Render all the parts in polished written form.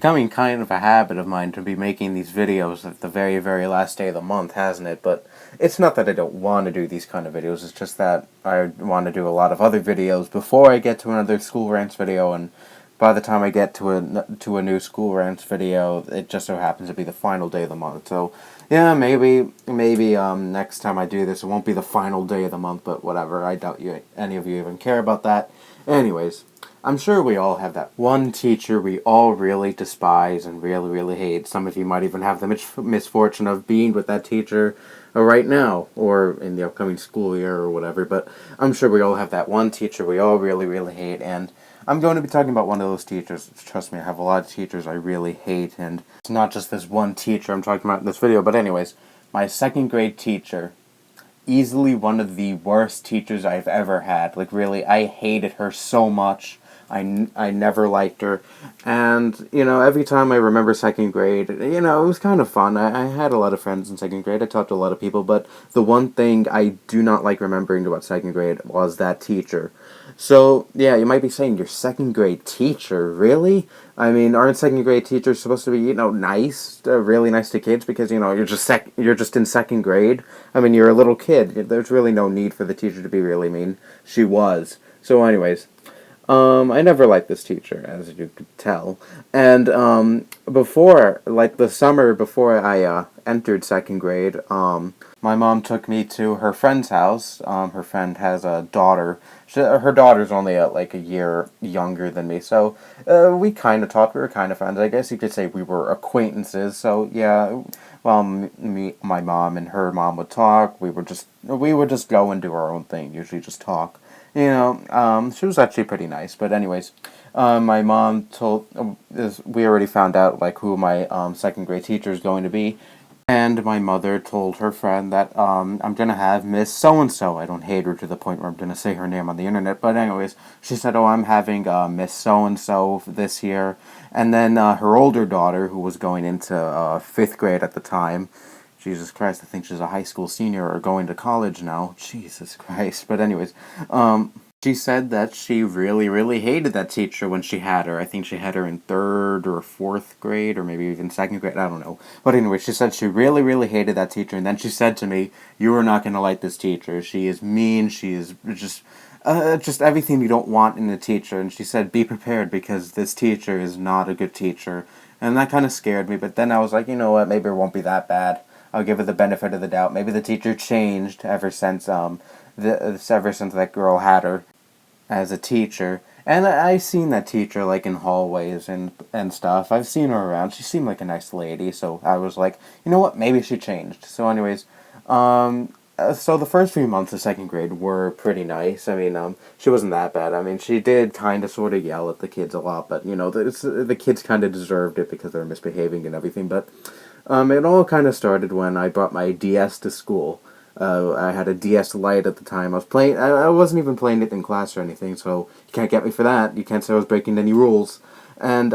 becoming kind of a habit of mine to be making these videos at the very, very last day of the month, hasn't it? But it's not that I don't want to do these kind of videos, it's just that I want to do a lot of other videos before I get to another School Rants video, and by the time I get to a new School Rants video, it just so happens to be the final day of the month. So, yeah, maybe next time I do this, it won't be the final day of the month, but whatever. I doubt any of you even care about that. Anyways, I'm sure we all have that one teacher we all really despise and really, really hate. Some of you might even have the misfortune of being with that teacher right now, or in the upcoming school year or whatever, but I'm sure we all have that one teacher we all really, really hate, and I'm going to be talking about one of those teachers. Trust me, I have a lot of teachers I really hate, and it's not just this one teacher I'm talking about in this video, but anyways, my second grade teacher, easily one of the worst teachers I've ever had. Like, really, I hated her so much. I never liked her, and, every time I remember second grade, it was kind of fun. I had a lot of friends in second grade, I talked to a lot of people, but the one thing I do not like remembering about second grade was that teacher. So, yeah, you might be saying, your second grade teacher, really? I mean, aren't second grade teachers supposed to be, nice, really nice to kids, because, you're just in second grade? I mean, you're a little kid, there's really no need for the teacher to be really mean. She was. So anyways, I never liked this teacher, as you could tell, and, before, like, the summer before I, entered second grade, my mom took me to her friend's house. Her friend has a daughter. Her daughter's only, like, a year younger than me, so, we kind of talked, we were kind of friends. I guess you could say we were acquaintances, so, yeah, well, my mom and her mom would talk, we would just go and do our own thing, usually just talk. She was actually pretty nice, but anyways, my mom told, we already found out, like, who my, second grade teacher is going to be, and my mother told her friend that, I'm gonna have Miss So-and-so. I don't hate her to the point where I'm gonna say her name on the internet, but anyways, she said, oh, I'm having, Miss So-and-so this year, and then, her older daughter, who was going into, 5th grade at the time, Jesus Christ, I think she's a high school senior or going to college now. Jesus Christ. But anyways, she said that she really, really hated that teacher when she had her. I think she had her in 3rd or 4th grade, or maybe even 2nd grade, I don't know. But anyway, she said she really, really hated that teacher, and then she said to me, you are not going to like this teacher. She is mean, she is just everything you don't want in a teacher, and she said, be prepared, because this teacher is not a good teacher. And that kind of scared me, but then I was like, you know what, maybe it won't be that bad. I'll give her the benefit of the doubt. Maybe the teacher changed ever since that girl had her as a teacher. And I've seen that teacher, like, in hallways and stuff. I've seen her around. She seemed like a nice lady, so I was like, you know what, maybe she changed. So anyways, so the first few months of second grade were pretty nice. I mean, she wasn't that bad. I mean, she did kind of sort of yell at the kids a lot, but, the kids kind of deserved it because they were misbehaving and everything, but it all kind of started when I brought my DS to school. I had a DS Lite at the time. I wasn't even playing it in class or anything, so you can't get me for that. You can't say I was breaking any rules. And,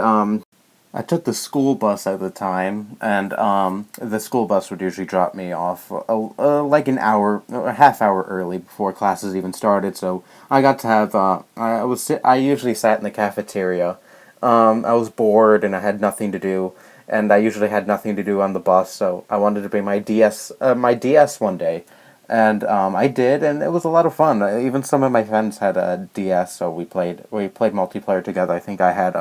I took the school bus at the time, and, the school bus would usually drop me off, like an hour, a half hour early before classes even started, so I got to have, I usually sat in the cafeteria. I was bored and I had nothing to do, and I usually had nothing to do on the bus, so I wanted to bring my DS one day, and I did, and it was a lot of fun. Even some of my friends had a DS, so we played multiplayer together. I think I had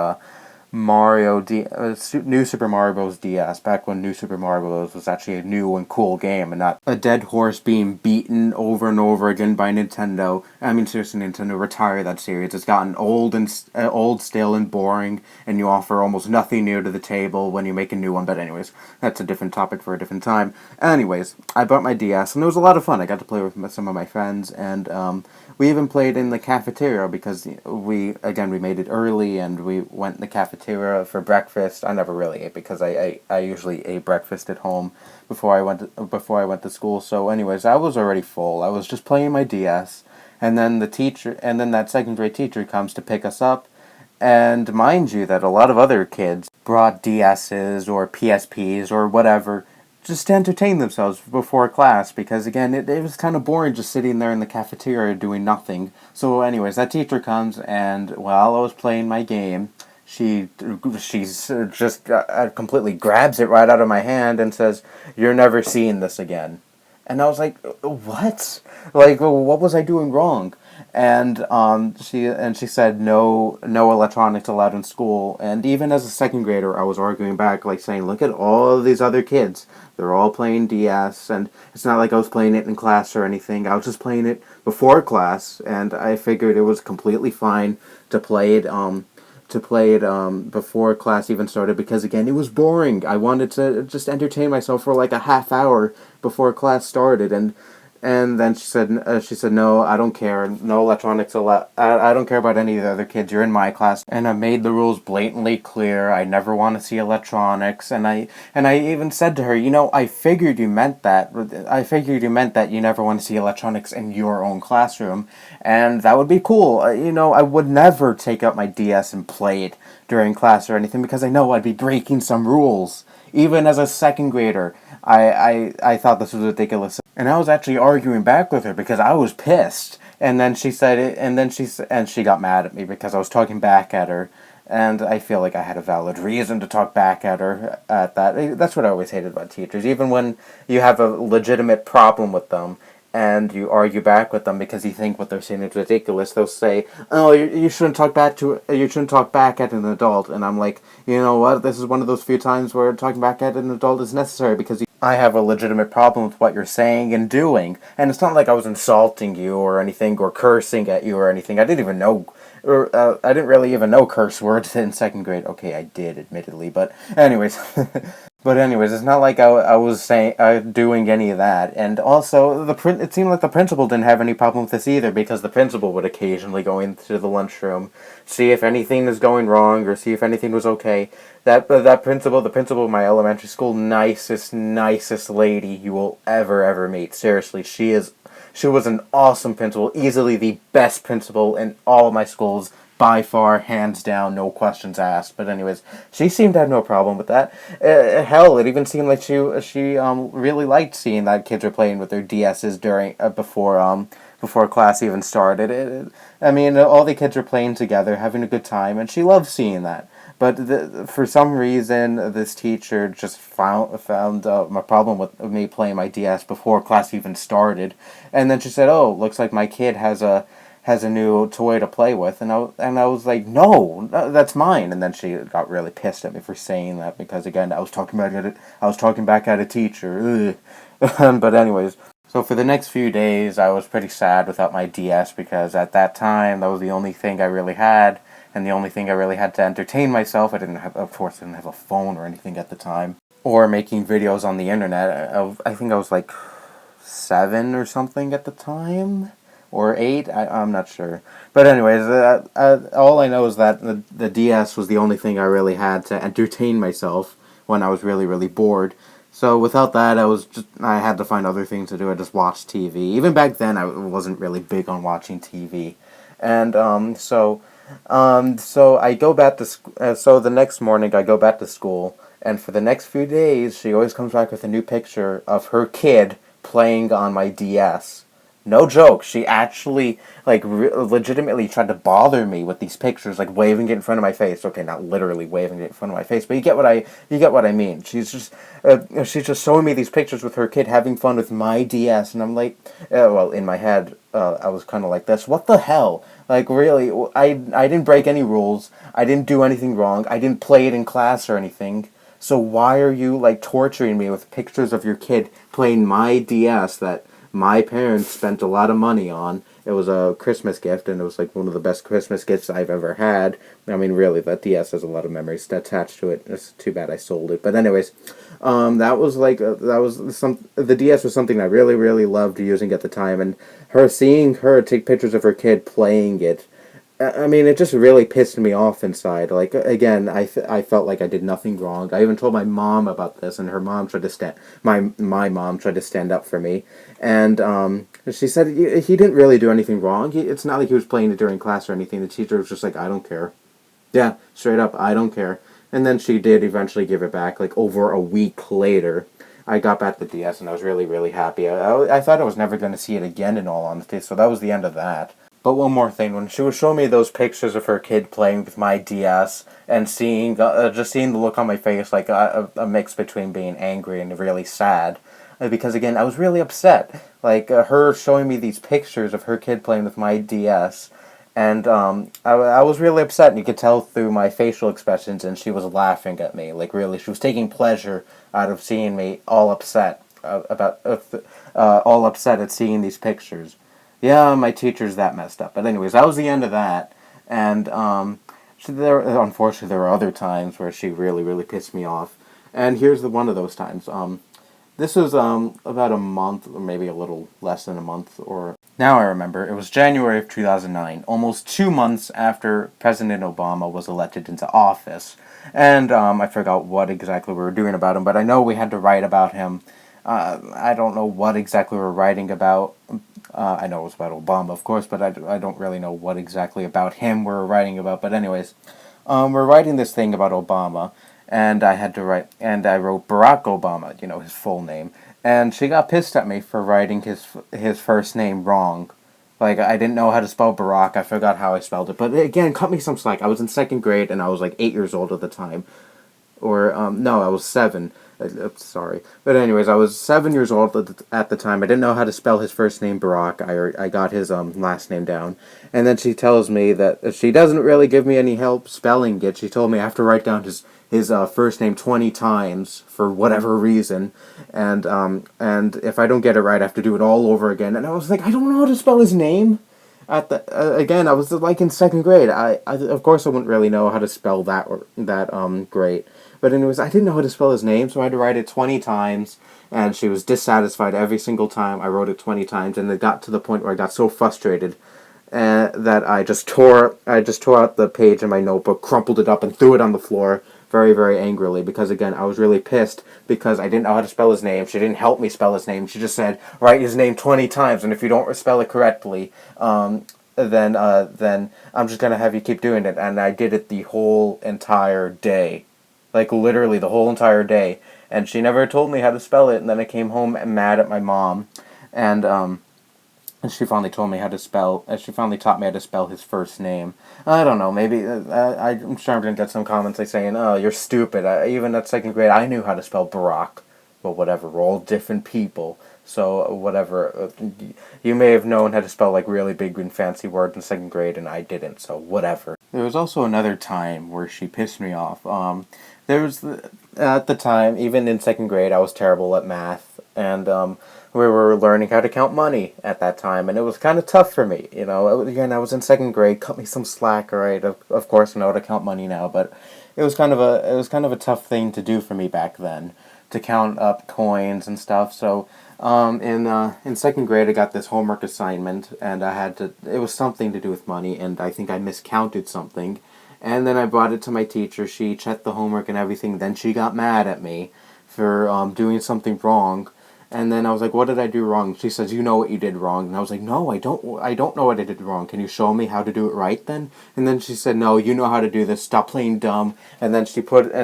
New Super Mario Bros. DS, back when New Super Mario Bros. Was actually a new and cool game, and not a dead horse being beaten over and over again by Nintendo. I mean, seriously, Nintendo, retire that series. It's gotten old, stale, and boring, and you offer almost nothing new to the table when you make a new one, but anyways, that's a different topic for a different time. Anyways, I bought my DS, and it was a lot of fun. I got to play with some of my friends, and, we even played in the cafeteria because we made it early, and we went in the cafeteria for breakfast. I never really ate because I usually ate breakfast at home before I went to school. So anyways, I was already full. I was just playing my DS, and then that second grade teacher comes to pick us up. And mind you that a lot of other kids brought DSs or PSPs or whatever just to entertain themselves before class, because again, it was kind of boring just sitting there in the cafeteria doing nothing. So anyways, that teacher comes, and while I was playing my game, she's just completely grabs it right out of my hand and says, "You're never seeing this again." And I was like, "What? Like, what was I doing wrong?" And she said, no electronics allowed in school. And even as a second grader, I was arguing back, like saying, "Look at all of these other kids. They're all playing DS, and it's not like I was playing it in class or anything. I was just playing it before class, and I figured it was completely fine to play it." Before class even started, because again it was boring. I wanted to just entertain myself for like a half hour before class started, and then she said, "No, I don't care. No electronics allowed. I don't care about any of the other kids. You're in my class." And I made the rules blatantly clear. I never want to see electronics. And I even said to her, I figured you meant that. I figured you meant that you never want to see electronics in your own classroom, and that would be cool. I would never take out my DS and play it during class or anything, because I know I'd be breaking some rules. Even as a second grader, I thought this was ridiculous. And I was actually arguing back with her because I was pissed. And then she said it, and she got mad at me because I was talking back at her. And I feel like I had a valid reason to talk back at her at that. That's what I always hated about teachers. Even when you have a legitimate problem with them, and you argue back with them because you think what they're saying is ridiculous, they'll say, "Oh, you shouldn't talk back at an adult." And I'm like, you know what? This is one of those few times where talking back at an adult is necessary, because I have a legitimate problem with what you're saying and doing. And it's not like I was insulting you or anything, or cursing at you or anything. I didn't even know, I didn't really even know curse words in second grade. Okay, I did, admittedly, but anyways. But anyways, it's not like I was saying doing any of that. And also, it seemed like the principal didn't have any problem with this either, because the principal would occasionally go into the lunchroom, see if anything is going wrong, or see if anything was okay. The principal of my elementary school, nicest lady you will ever meet. Seriously, she was an awesome principal, easily the best principal in all of my schools. By far, hands down, no questions asked. But anyways, she seemed to have no problem with that. Hell, it even seemed like she really liked seeing that kids were playing with their DSs before class even started. I mean, all the kids were playing together, having a good time, and she loved seeing that. But for some reason, this teacher just found my problem with me playing my DS before class even started, and then she said, "Oh, looks like my kid has a new toy to play with," and I was like, "No, that's mine." And then she got really pissed at me for saying that, because again, I was talking back at a teacher. But anyways, so for the next few days, I was pretty sad without my DS, because at that time that was the only thing I really had, and the only thing I really had to entertain myself. Of course, I didn't have a phone or anything at the time, or making videos on the internet. I think I was like 7 or something at the time. Or 8, I'm not sure. But anyways, all I know is that the DS was the only thing I really had to entertain myself when I was really, really bored. So without that, I had to find other things to do. I just watched TV. Even back then, I wasn't really big on watching TV. And so I go back to so the next morning I go back to school, and for the next few days, she always comes back with a new picture of her kid playing on my DS. No joke. She actually, legitimately tried to bother me with these pictures, like waving it in front of my face. Okay, not literally waving it in front of my face, but you get what I mean. She's just showing me these pictures with her kid having fun with my DS, and I'm like, well, in my head, I was kind of like this. What the hell? Like, really, I didn't break any rules. I didn't do anything wrong. I didn't play it in class or anything. So why are you, torturing me with pictures of your kid playing my DS that my parents spent a lot of money on? It was a Christmas gift, and it was one of the best Christmas gifts I've ever had. I mean, really, that DS has a lot of memories attached to it. It's too bad I sold it. But anyways, the DS was something I really, really loved using at the time, and seeing her take pictures of her kid playing it, I mean, it just really pissed me off inside. Again, I felt like I did nothing wrong. I even told my mom about this, and her mom tried to my mom tried to stand up for me. And she said he didn't really do anything wrong. It's not like he was playing it during class or anything. The teacher was just like, "I don't care." Yeah, straight up, "I don't care." And then she did eventually give it back, over a week later. I got back the DS, and I was really, really happy. I thought I was never going to see it again, in all honesty, so that was the end of that. But one more thing, when she was showing me those pictures of her kid playing with my DS and seeing, just seeing the look on my face, like a mix between being angry and really sad, because again, I was really upset. Like, her showing me these pictures of her kid playing with my DS, and I was really upset, and you could tell through my facial expressions, and she was laughing at me. Like, really, she was taking pleasure out of seeing me all upset, all upset at seeing these pictures. Yeah, my teacher's that messed up. But anyways, that was the end of that. And unfortunately, there were other times where she really, really pissed me off. And here's one of those times. This was about a month, or maybe a little less than a month, or now I remember. It was January of 2009, almost 2 months after President Obama was elected into office. And I forgot what exactly we were doing about him, but I know we had to write about him. I don't know what exactly we were writing about. I know it was about Obama, of course, but I don't really know what exactly about him we're writing about. But anyways, we're writing this thing about Obama, and I wrote Barack Obama, his full name, and she got pissed at me for writing his first name wrong. Like, I didn't know how to spell Barack, I forgot how I spelled it, but again, cut me some slack. I was in second grade, and I was like 8 years old at the time. Or, no, I was 7. Sorry. But anyways, I was 7 years old at the time. I didn't know how to spell his first name, Barack. I got his last name down. And then she tells me that she doesn't really give me any help spelling it. She told me I have to write down his first name 20 times for whatever reason. And if I don't get it right, I have to do it all over again. And I was like, I don't know how to spell his name. Again, I was like in second grade. I of course I wouldn't really know how to spell that great. But anyways, I didn't know how to spell his name, so I had to write it 20 times, and she was dissatisfied every single time I wrote it 20 times, and it got to the point where I got so frustrated that I just tore out the page in my notebook, crumpled it up, and threw it on the floor very, very angrily, because again, I was really pissed because I didn't know how to spell his name. She didn't help me spell his name. She just said, write his name 20 times, and if you don't spell it correctly, then I'm just going to have you keep doing it. And I did it the whole entire day. Like, literally the whole entire day. And she never told me how to spell it, and then I came home mad at my mom. And she finally told me how to spell, she finally taught me how to spell his first name. I don't know, maybe, I'm sure I'm going to get some comments like saying, oh, you're stupid. Even at second grade, I knew how to spell Barack. But whatever, we're all different people. So, whatever, you may have known how to spell, like, really big and fancy words in second grade, and I didn't, so whatever. There was also another time where she pissed me off. At the time, even in second grade, I was terrible at math, and we were learning how to count money at that time, and it was kind of tough for me, Again, I was in second grade, cut me some slack, alright, of course I know how to count money now, but it was kind of a tough thing to do for me back then, to count up coins and stuff. So in second grade, I got this homework assignment, and it was something to do with money, and I think I miscounted something. And then I brought it to my teacher. She checked the homework and everything. Then she got mad at me for doing something wrong. And then I was like, what did I do wrong? She says, you know what you did wrong. And I was like, no, I don't know what I did wrong. Can you show me how to do it right then? And then she said, no, you know how to do this. Stop playing dumb. And then she put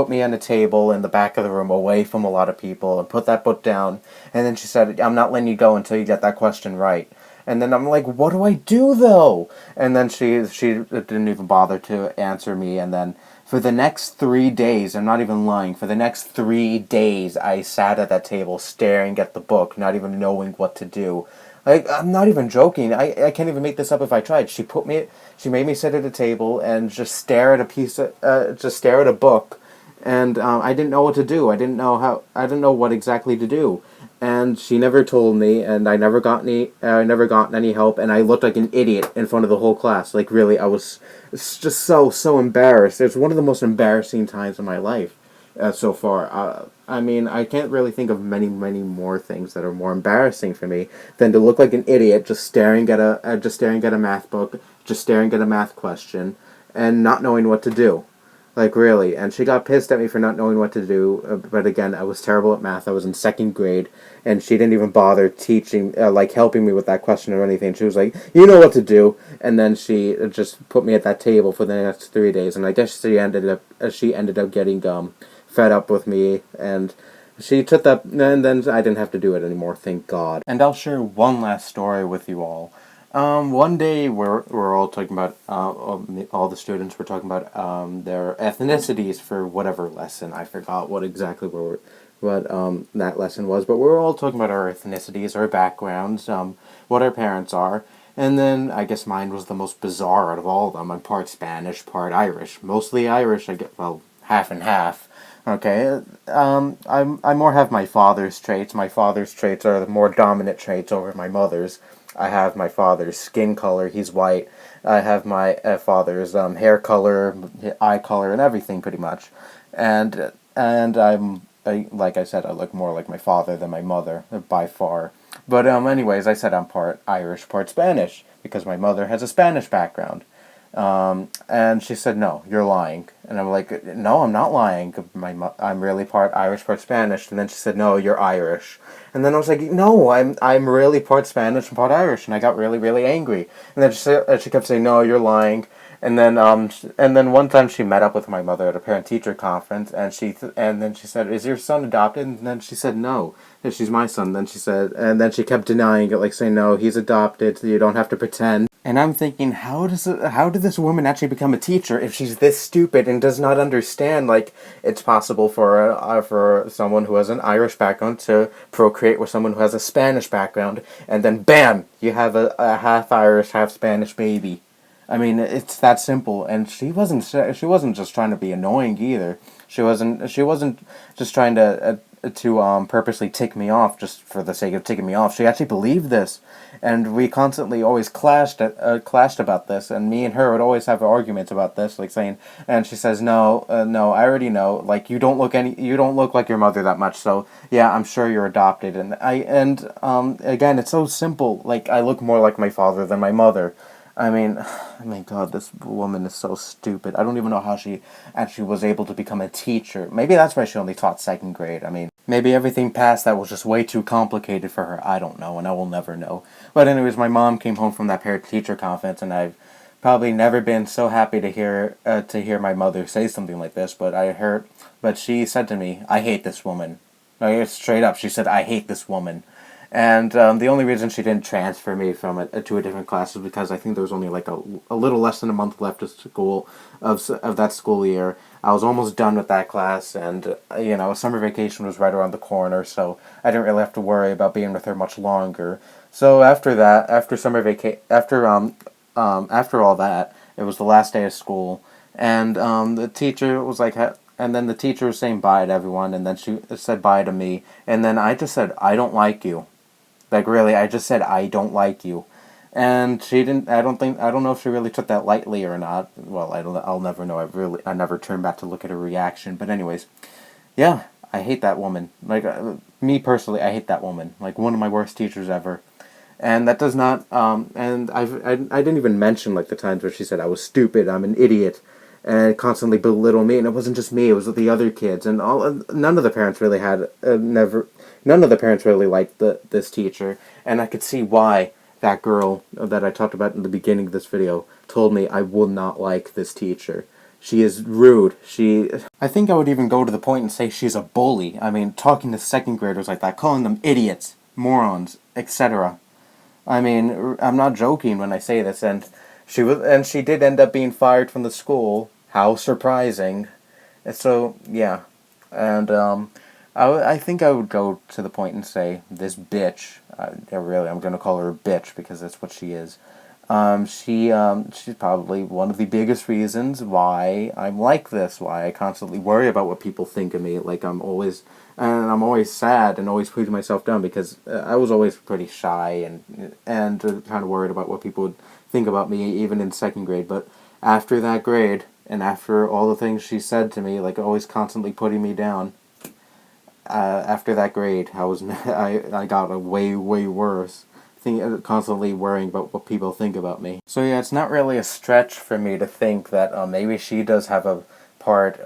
me on a table in the back of the room away from a lot of people and put that book down. And then she said, I'm not letting you go until you get that question right. And then I'm like, what do I do, though? And then she didn't even bother to answer me. And then for the next 3 days, I'm not even lying, for the next 3 days, I sat at that table staring at the book, not even knowing what to do. Like, I'm not even joking. I can't even make this up if I tried. She made me sit at a table and just stare at a book. And I didn't know what to do. I didn't know what exactly to do. And she never told me, and I never gotten any help, and I looked like an idiot in front of the whole class. Like, really, I was just so embarrassed. It was one of the most embarrassing times of my life so far. I mean, I can't really think of many more things that are more embarrassing for me than to look like an idiot just staring at a math book, just staring at a math question, and not knowing what to do. Like, really. And she got pissed at me for not knowing what to do. But again, I was terrible at math. I was in second grade. And she didn't even bother teaching, helping me with that question or anything. She was like, you know what to do. And then she just put me at that table for the next 3 days. And I guess she ended up getting fed up with me. And she took that, and then I didn't have to do it anymore, thank God. And I'll share one last story with you all. One day we're all talking about all the students were talking about their ethnicities for whatever lesson. I forgot what exactly what that lesson was, but we were all talking about our ethnicities, our backgrounds, what our parents are, and then I guess mine was the most bizarre out of all of them. I'm part Spanish, part Irish, mostly Irish. I get half and half. Okay, I more have my father's traits. My father's traits are the more dominant traits over my mother's. I have my father's skin color. He's white. I have my father's hair color, eye color, and everything pretty much. And like I said, I look more like my father than my mother by far. But anyways, I said I'm part Irish, part Spanish because my mother has a Spanish background. And she said, "No, you're lying." And I'm like, "No, I'm not lying. I'm really part Irish, part Spanish." And then she said, "No, you're Irish." And then I was like, "No, I'm really part Spanish and part Irish." And I got really, really angry. And then she kept saying, "No, you're lying." And then one time she met up with my mother at a parent-teacher conference, and then she said, "Is your son adopted?" And then she said, "No, she's my son." Then she said, and then she kept denying it, like saying, "No, he's adopted. So you don't have to pretend." And I'm thinking, how did this woman actually become a teacher if she's this stupid and does not understand, like, it's possible for someone who has an Irish background to procreate with someone who has a Spanish background, and then bam, you have a half Irish, half Spanish baby. I mean, it's that simple, and she wasn't just trying to be annoying either. She wasn't just trying to purposely tick me off just for the sake of ticking me off. She actually believed this, and we constantly always clashed about this. And me and her would always have arguments about this, like saying, and she says, "No, no, I already know. Like you don't look like your mother that much. So yeah, I'm sure you're adopted." And again, it's so simple. Like I look more like my father than my mother. God, this woman is so stupid. I don't even know how she actually was able to become a teacher. Maybe that's why she only taught second grade. I mean, maybe everything past that was just way too complicated for her. I don't know, and I will never know. But anyways, my mom came home from that parent-teacher conference, and I've probably never been so happy to hear my mother say something like this. But she said to me, "I hate this woman." Like, straight up, she said, "I hate this woman." And the only reason she didn't transfer me from to a different class was because I think there was only like a little less than a month left of school of that school year. I was almost done with that class, and summer vacation was right around the corner, so I didn't really have to worry about being with her much longer. So after that, after all that, it was the last day of school, and the teacher was like. And then the teacher was saying bye to everyone, and then she said bye to me, and then I just said, "I don't like you." Like really, I just said I don't like you, and she didn't. I don't know if she really took that lightly or not. Well, I'll never know. I never turned back to look at her reaction. But anyways, yeah, I hate that woman. Like me personally, I hate that woman. Like one of my worst teachers ever. And that does not. I didn't even mention like the times where she said I was stupid. I'm an idiot. And constantly belittle me, and it wasn't just me; it was the other kids, and none of the parents really none of the parents really liked this teacher, and I could see why that girl that I talked about in the beginning of this video told me I will not like this teacher. She is rude. I think I would even go to the point and say she's a bully. I mean, talking to second graders like that, calling them idiots, morons, etc. I mean, I'm not joking when I say this, and she did end up being fired from the school. How surprising! So yeah, and I think I would go to the point and say this bitch. I'm gonna call her a bitch because that's what she is. She's probably one of the biggest reasons why I'm like this. Why I constantly worry about what people think of me. Like I'm always sad and always putting myself down because I was always pretty shy and kind of worried about what people would think about me even in second grade. But after that grade and after all the things she said to me, like always constantly putting me down. After that grade, I got a way worse. Constantly worrying about what people think about me. So yeah, it's not really a stretch for me to think that maybe she does have a part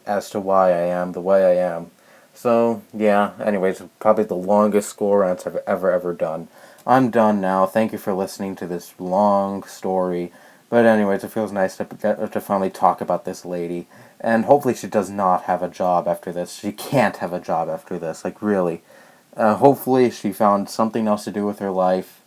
as to why I am the way I am. So yeah, anyways, probably the longest school rants I've ever done. I'm done now. Thank you for listening to this long story. But anyways, it feels nice to finally talk about this lady. And hopefully she does not have a job after this. She can't have a job after this, like really. Hopefully she found something else to do with her life.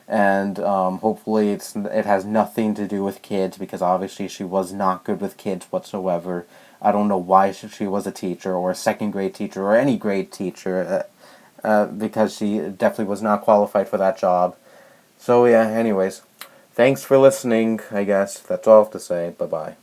and hopefully it has nothing to do with kids, because obviously she was not good with kids whatsoever. I don't know why she was a teacher, or a second grade teacher, or any grade teacher, because she definitely was not qualified for that job. So yeah, anyways, thanks for listening, I guess. That's all I have to say. Bye-bye.